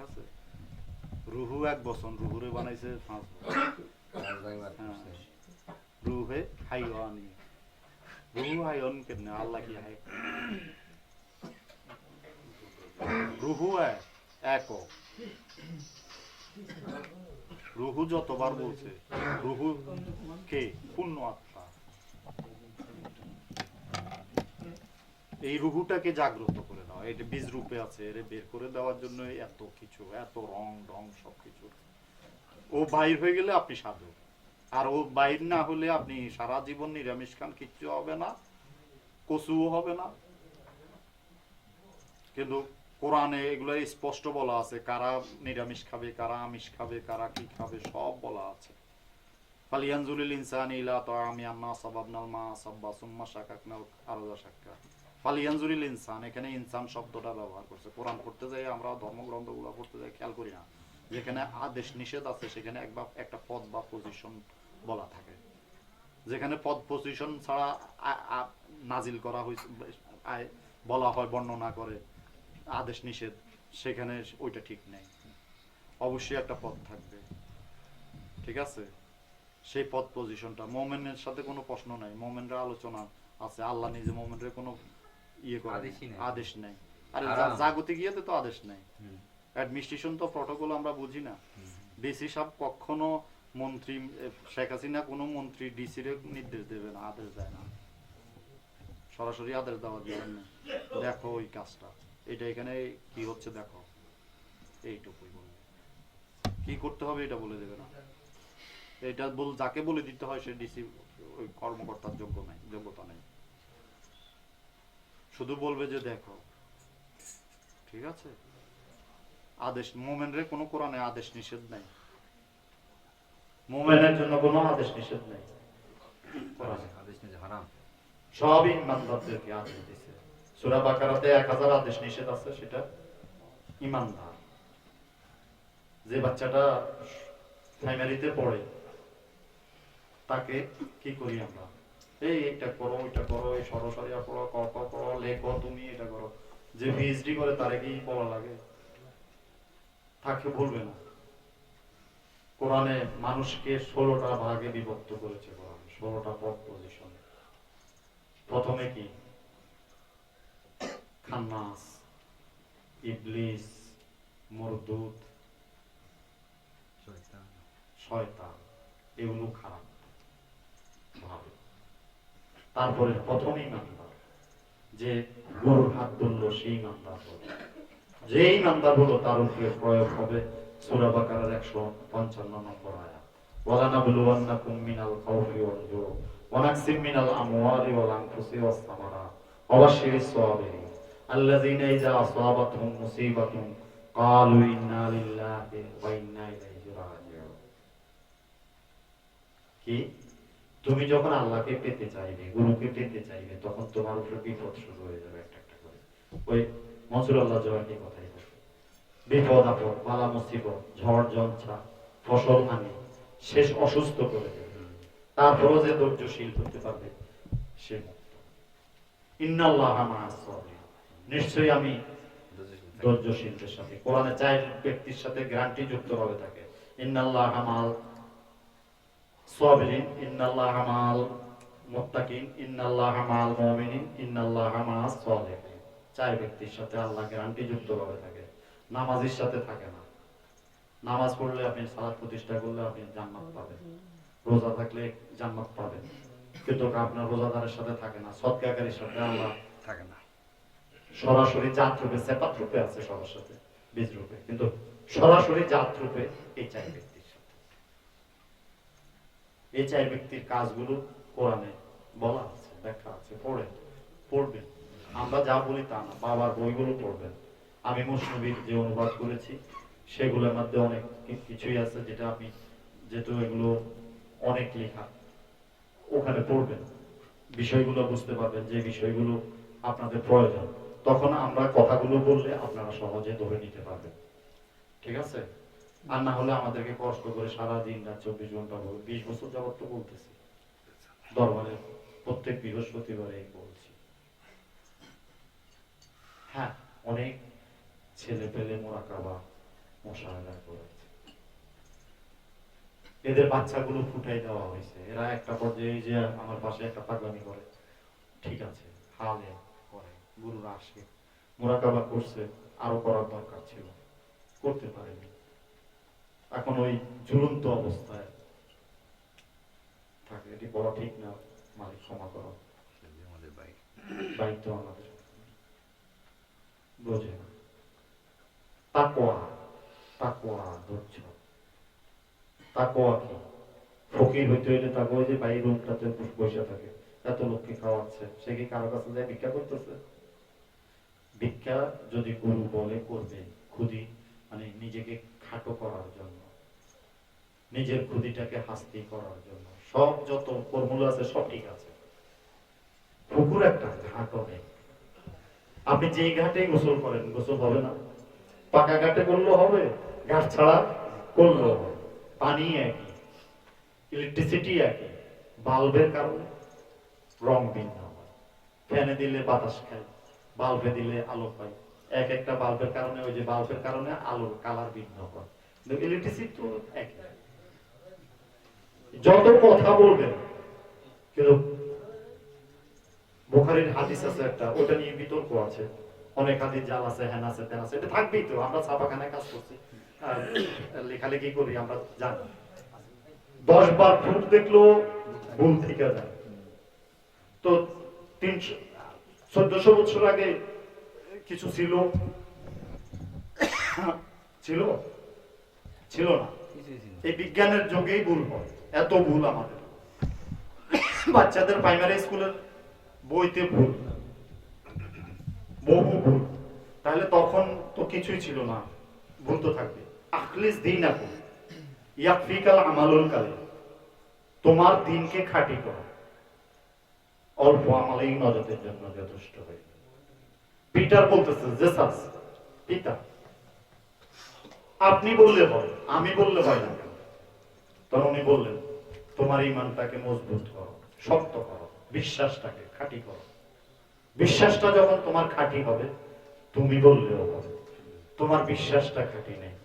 আছে? রুহু এক বছর, রুহুরে বানাইছে 5 বছর। রুহে হাইওয়ানি, রুহু হাইওয়ান কেমনে? আল্লাহ কি হাই? রুহু একক। রুহু যতবার বলছে, রুহু কে? পূর্ণ আত্মা। এই রুহুটাকে জাগ্রত করে দেওয়া, এটা বীজ রূপে আছে, এর বের করে দেওয়ার জন্য এত কিছু, এত রং ঢং সবকিছু। ও বাইর হয়ে গেলে আপনি সাধু, আর ও বাইর না হলে আপনি সারা জীবন নিরামিষ খান, কিচ্ছু হবে না, কচুও হবে না। কিন্তু কোরআনে এগুলো স্পষ্ট বলা আছে, কারা নিরামিষ খাবে, কারা আমিষ খাবে, কারা কি খাবে, সব বলা আছে। ফালিয়ানজুলিল ইনসানি ইলা তাআমি আন্না সাবাবনাল মা সাব্বা সুম্মা শাকাকনাল আরদা শাক্কা। ফালিয়ানজুলিল ইনসান, এখানে ইনসান শব্দটা ব্যবহার করছে। কোরআন পড়তে যাই আমরা, ধর্মগ্রন্থগুলো পড়তে যাই, খেয়াল করি না যেখানে আদেশ নিষেধ আছে সেখানে একটা পদ বা পজিশন বলা থাকে। যেখানে পদ পজিশন ছাড়া নাজিল করা হয়েছে, বলা হয়, বর্ণনা করে আদেশ নিষেধ, সেখানে ওইটা ঠিক নেই। অবশ্যই একটা পদ থাকবে, ঠিক আছে? সেই পদ পজিশনটা মোমেনের সাথে কোনো প্রশ্ন নাই, মোমেনরা আলোচনা আছে, আল্লাহ নিজে মোমেনের কোনো ইয়ে করে আদেশ নেই। আরে জাগতিক ইয়েতে তো আদেশ নেই, অ্যাডমিনিস্ট্রেশন তো প্রটোকল আমরা বুঝি না। ডিসি সাহেব কখনো মন্ত্রী, শেখ হাসিনা কোনো মন্ত্রী ডিসির নির্দেশ দেবে না, আদেশ দেয় না, সরাসরি আদেশ দেওয়ার জন্য দেখো ওই কাজটা, এটা এখানে কি হচ্ছে দেখো, এইটুকুই বলবে। কি করতে হবে এটা বলে দেবে না, এটা যাকে বলে দিতে হয় সে ডিসি ওই কর্মকর্তার যোগ্যতা নেই, শুধু বলবে যে দেখো, ঠিক আছে? আদেশ মোমেনের কোনো কোরআনে আদেশ নিষেধ নাই, মোমেনের জন্য কোনো আদেশ নিষেধ নাই কোরআনে, সবই ইমানদারদেরকে আদেশ দিয়েছে। সূরা বাকারাতে 1000 আদেশ নিষেধ আছে, সেটা ইমানদার। যে বাচ্চাটা প্রাইমারিতে পড়ে তাকে কি করি আমরা, এই এটা করো, ওইটা করো, এই সরসরিয়া পড়ো, ক খ পড়ো, লেখো, তুমি এটা করো। যে পিএইচডি করে তারে কি বলা লাগে? তাকে বলবে না। কোরআনে মানুষকে 16টা ভাগে বিভক্ত করেছে, কোরআন 16টা পদ পজিশন। প্রথমে কি? খান্নাস, ইবলিস, মরদুদ, শয়তান, এগুলো খারাপ ভাবে। তারপরে প্রথম ইমানদার, যে গরুর হাত ধরল সেই ইমানদার হলো, যে ইমানদার হলো তার উপরে প্রয়োগ হবে সূরা বাকারার 155 নম্বর আয়াত, ওয়ালানাবলুওয়ান্নাকুম মিনাল খাউফি ওয়াল জু ওয়া নাকসিম মিনাল আমওয়ালি ওয়াল আনফুসি ওয়াস সামারাত ওয়া বাশশিরিস সাবিরিন আল্লাযীনা ইযা আসাবাতহুম মুসিবাতুন ক্বালু ইন্না লিল্লাহি ওয়া ইন্না ইলাইহি রাজিউন। কি? তুমি যখন আল্লাহকে পেতে চাইবে, গুরুকে পেতে চাইবে, তখন তোমার উপরে বিপদ শুরু হয়ে যাবে একটা একটা করে। ওই মনসুর আল্লাহ জওয়ানি কথাই বলে, বিপদ আপদ, বালা মুসিবত, ঝড় ঝঞ্ঝা, ফসল হানি, শেষ অসুস্থ করে দেবে। তারপরও যে ধৈর্যশীল হতে পারবে সে মুক্ত। ইন্নাল্লাহা মা'আস সাবিরিন, নিশ্চয়ই আমি ধৈর্যশীলদের সাথে। কোরআনে 4 ব্যক্তির সাথে গ্যারান্টি যুক্ত ভাবে থাকে, ইন্নাল্লাহা মা'আল সাবিরিন, ইন্নাল্লাহা মা'আল মুত্তাকিন, ইন্নাল্লাহা মা'আল মুমিনিন, ইন্নাল্লাহা মা'আস সালিহিন। 4 ব্যক্তির সাথে আল্লাহ গ্যারান্টি যুক্ত ভাবে থাকে, নামাজের সাথে থাকে না। নামাজ পড়লে আপনি, সালাত প্রতিষ্ঠা করলে আপনি জান্নাত পাবেন, রোজা থাকলে জান্নাত পাবেন, কিন্তু আপনার রোজাদারের সাথে থাকে না, সদকাকারীর সাথে আল্লাহ থাকে না। সরাসরি জাত রূপে, সেপাত রূপে আছে সবার সাথে, বীজ রূপে, কিন্তু সরাসরি জাত রূপে এই 4 ব্যক্তির সাথে। এই 4 ব্যক্তির কাজগুলো কোরআনে বলা আছে, ব্যাখ্যা আছে, পড়বেন। আমরা যা বলি তা না, বাবার বইগুলো পড়বেন। আমি মুসনবীর যে অনুবাদ করেছি সেগুলোর মধ্যে অনেক কিছুই আছে, যেটা আপনি, যেহেতু এগুলো অনেক লেখা, ওখানে পড়বেন, বিষয়গুলো বুঝতে পারবেন, যে বিষয়গুলো আপনাদের প্রয়োজন। তখন আমরা কথাগুলো বললে আপনারা সহজে ধরে নিতে পারবেন, ঠিক আছে? আর না হলে আমাদেরকে কষ্ট করে সারা দিন রাত 24 ঘন্টা বলবো, 20 বছর যাবত তো বলতেছি, দরবারে প্রত্যেক বৃহস্পতিবারে বলছি। হ্যাঁ, অনেক ছেলে পেলে মোরাকাবা, মুশাহাদা করেছে। এদের বাচ্চাগুলো ফুটাই দেওয়া হয়েছে। এরা একটা পর্যায়ে যে আমার পাশে একটা পাগলামি করে, ঠিক আছে, হালে করে, গুরুরা আসে, মুরাকাবা করছে, আরো করার দরকার ছিল, করতে পারেনি। এখন ওই ঝুলন্ত অবস্থায় থাকে। এটি বলা ঠিক না, মালিক ক্ষমা করো, আমাদের দায়িত্ব আমাদের বোঝে না। তাকওয়া, তাকওয়া, ধৈর্য। তাকওয়া কি? ফকির হইতে হইলে তাকওয়া যে বাইরের রুমটাতে বসে থাকে, এত লোককে খাওয়াচ্ছে, সে কি কারো কাছে যায় ভিক্ষা করতেছে? ভিক্ষা যদি গুরু বলে করবে, খুদি মানে নিজেকে খাটো করার জন্য, নিজের খুদিটাকে হাস্তি করার জন্য, সব যত ফর্মুলা আছে সব ঠিক আছে। পুকুর একটা ঘাট নেই, আপনি যেই ঘাটে গোসল করেন গোসল হবে না? পাকা ঘাটে করলেও হবে, ঘাট ছাড়া করলেও হবে। পানি একই, ইলেকট্রিসিটি একই, বাল্বের কারণে রং ভিন্ন হয়। ফ্যানে দিলে বাতাস খায়, বাল্বে দিলে আলো পায়। এক একটা বাল্বের কারণে, ওই যে বাল্বের কারণে আলোর কালার ভিন্ন হয়। ইলেকট্রিসিটি তো একই। যত কথা বলবেন, কিন্তু বুখারীর হাদিস আছে একটা, ওটা নিয়ে বিতর্ক আছে, অনেক হাদিস জাল আছে, হ্যান আছে, তেন আছে, এটা থাকবেই তো। আমরা ছাপাখানায় কাজ করছি, লেখালেখি করি, আমরা জানি 10 বার ভুল দেখলো ভুল থেকে যায়। তো 1400 বছর আগে কিছু ছিল, ছিল ছিল না। এই বিজ্ঞানের যুগেই ভুল হয়, এত ভুল আমাদের। বাচ্চাদের প্রাইমারি স্কুলের বইতে ভুল, বহু ভুল। তাহলে তখন তো কিছুই ছিল না, ভুল তো থাকবে। আখলিস দীনাকুম ইয়াকফিকাল আমালুল কালিল, তোমার দিনকে খাঁটি করো, অল্প আমালেই নজাতের জন্য যথেষ্ট হয়। পিটার বলতেছে, জেসাস পিতা, আপনি বললে হয়, আমি বললে হয় না। তখন উনি বললেন, তোমার ঈমানটাকে মজবুত করো, শক্ত করো, বিশ্বাসটাকে খাঁটি করো। বিশ্বাসটা যখন তোমার খাঁটি হবে, তুমি বললেও হবে। তোমার বিশ্বাসটা খাঁটি নেই,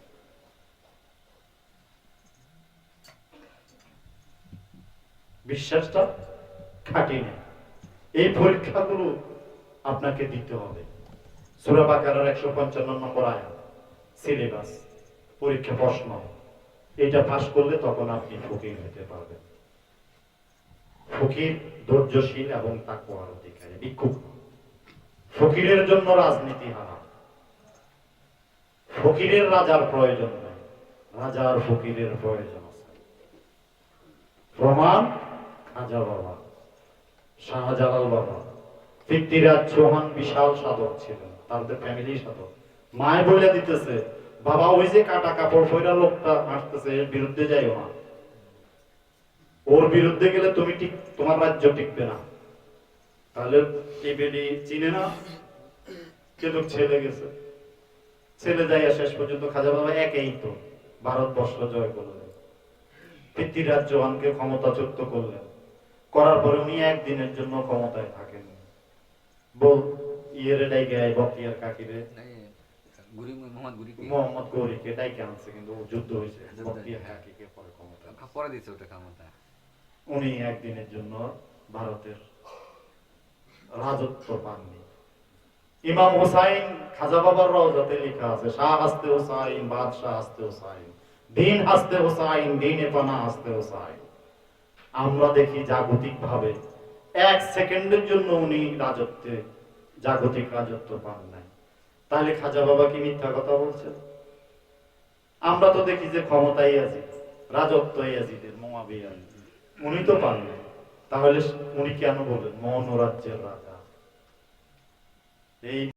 বিশ্বাসটা খাঁটি নেই। এই পরীক্ষাগুলো আপনাকে দিতে হবে। সূরা বাকারার 155 নম্বর আয়াত, সিলেবাস, পরীক্ষা প্রশ্ন, এটা পাস করলে তখন আপনি ফকির হতে পারবেন। ফকির ধৈর্যশীল এবং তাকওয়ার অধিকারী, ভিক্ষুক। ফকিরের জন্য রাজনীতি হারাম। ফকিরের রাজার প্রয়োজন নাই, রাজার ফকিরের প্রয়োজন আছে। প্রমাণ খাজা বাবা, শাহজালাল বাবা, পৃথ্বীরাজ চৌহান বিশাল সাধক ছিলেন, তাদের ফ্যামিলি সাধক। মায় বলে দিতেছে, বাবা ওই যে কাটা কাপড় পয়রা লোকটা আসতেছে, এর বিরুদ্ধে যাইও না, ওর বিরুদ্ধে গেলে তুমি ঠিক, তোমার রাজ্য টিকবে না। তাহলে এই বেডি চিনে না, কিন্তু ছেলে গেছে, ছেলে যাইয়া শেষ পর্যন্ত খাজা বাবা একেই তো ভারতবর্ষ জয় করলেন, পৃথ্বীরাজ চৌহানকে ক্ষমতাচ্যুত করলেন। করার পরে উনি একদিনের জন্য ক্ষমতায় থাকেন। বল ইয়েরে ডাইকে বক্তিয়ার কাকিরে মোহাম্মদ গৌরীকে ডাইকে আনছে, কিন্তু যুদ্ধ হয়েছে, বক্তিয়ার কাকিকে পরে ক্ষমতা পরে দিচ্ছে ওটা ক্ষমতা। উনি একদিনের জন্য ভারতের রাজত্ব পাননি। ইমাম হুসাইন, খাজা বাবার রওজাতে লেখা আছে, শাহ হাসতে হুসাইন, বাদশাহ হাসতে হুসাইন, দিন হাসতে হুসাইন, দিনে পানা হাসতে হুসাইন। আমরা দেখি জাগতিক ভাবে 1 সেকেন্ডের জন্য উনি রাজত্বে, জাগতিক রাজত্ব পান নাই। তাহলে খাজা বাবা কি মিথ্যা কথা বলছেন? আমরা তো দেখি যে ক্ষমতাই আছে, রাজত্ব ইয়াজিদের, মুয়াবিয়ার, উনি তো পান নাই। তাহলে উনি কেন বলেন মৌন রাজ্যের রাজা? এই